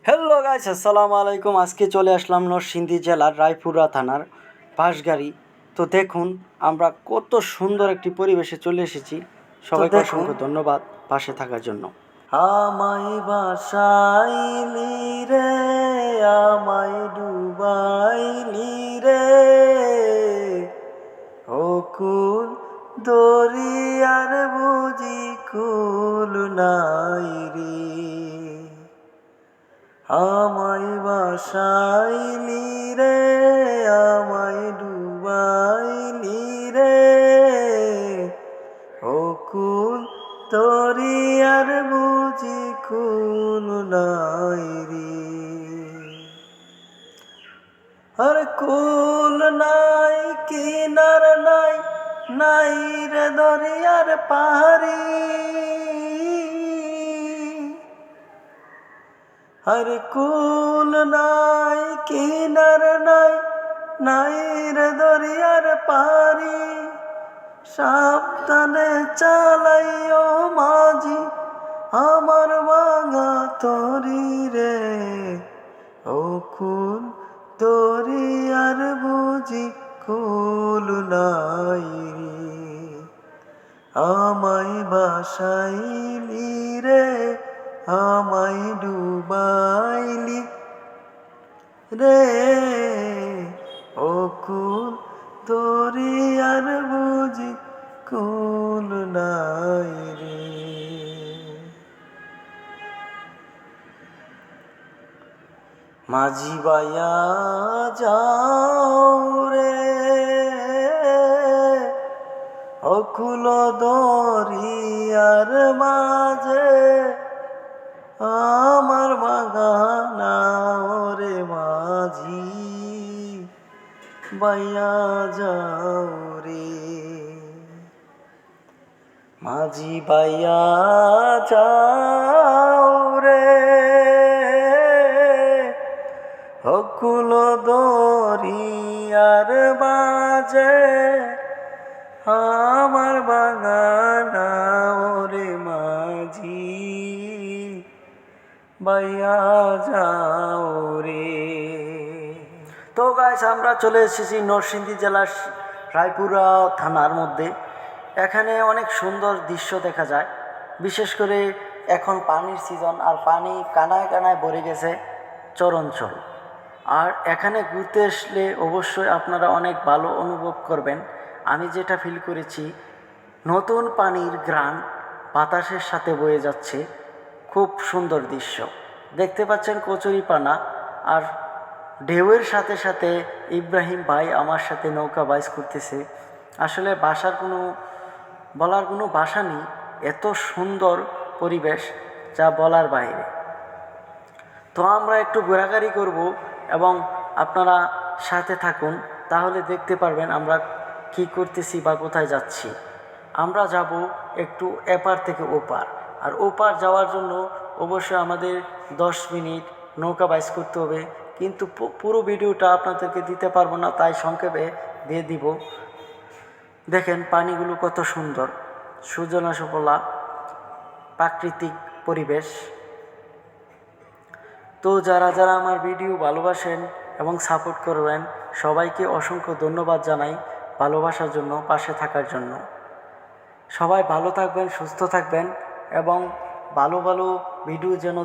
Hello guys, আসসালামু আলাইকুম। আজকে চলে আসলাম নরসিংদী জেলার রায়পুরা থানার বাঁশগাড়ি। তো দেখুন আমরা কত সুন্দর একটি পরিবেশে চলে এসেছি। সবাইকে অসংখ্য ধন্যবাদ পাশে থাকার জন্য। আমায় বাসাইলি রে, আমায় ডুবাইলি রে, ও কুল দরিয়ার বুঝি কুল নাই রে। আমায় বাসাইলি রে, আমায় ডুবাইলি রে, ও কুল দরিয়ার বুঝি কুল নাই রে। আর কুল নাই, কিনার নাই, নাই রে দরিয়ার পাহাড়ি। আর কুল নাই, কিনার নাই, নাই রে দরিয়ার পারি। সাবধানে চালাইও মাঝি আমার ভাঙা তরি রে, ও কুল দরিয়ার বুঝি কুল নাই রে। আমায় বাসাইলি রে, আমায় ডুবাইলি রে, ও কুল দরিয়ার বুঝি কুল নাই রে। মাঝি বাইয়া যাও রে, অকুল দরিয়ার মাঝে আমার বাগানা রে মাঝি বাইয়া যাও রে। মাঝি বাইয়া যাও রে, অকুল দরিয়ার মাঝে আমার বাগানা রে মাঝি বাইয়া যাও রে। তো গাইস, আমরা চলে এসেছি নরসিংদী জেলার রায়পুরা থানার মধ্যে। এখানে অনেক সুন্দর দৃশ্য দেখা যায়, বিশেষ করে এখন পানির সিজন, আর পানি কানায় কানায় ভরে গেছে চরাঞ্চল। আর এখানে ঘুরতে আসলে অবশ্যই আপনারা অনেক ভালো অনুভব করবেন। আমি যেটা ফিল করেছি, নতুন পানির ঘ্রাণ বাতাসের সাথে বয়ে যাচ্ছে, খুব সুন্দর দৃশ্য দেখতে পাচ্ছেন। কচুরিপানা আর ঢেউয়ের সাথে সাথে ইব্রাহিম ভাই আমার সাথে নৌকা বাইচ করতেছে। আসলে বলার কোনো ভাষা নেই, এত সুন্দর পরিবেশ যা বলার বাইরে। তো আমরা একটু ঘোরাঘুরি করব এবং আপনারা সাথে থাকুন, তাহলে দেখতে পারবেন আমরা কি করতেছি বা কোথায় যাচ্ছি। আমরা যাব একটু এপার থেকে ওপার, আর ওপার যাওয়ার জন্য অবশ্যই আমাদের 10 মিনিট নৌকা বাইচ করতে হবে। কিন্তু পুরো ভিডিওটা আপনাদেরকে দিতে পারবো না, তাই সংক্ষেপে দিয়ে দিব। দেখেন পানিগুলো কত সুন্দর, সুজলা সুফলা প্রাকৃতিক পরিবেশ। তো যারা যারা আমার ভিডিও ভালোবাসেন এবং সাপোর্ট করবেন, সবাইকে অসংখ্য ধন্যবাদ জানাই ভালোবাসার জন্য, পাশে থাকার জন্য। সবাই ভালো থাকবেন, সুস্থ থাকবেন এবং ভালো ভালো ভিডিও যেন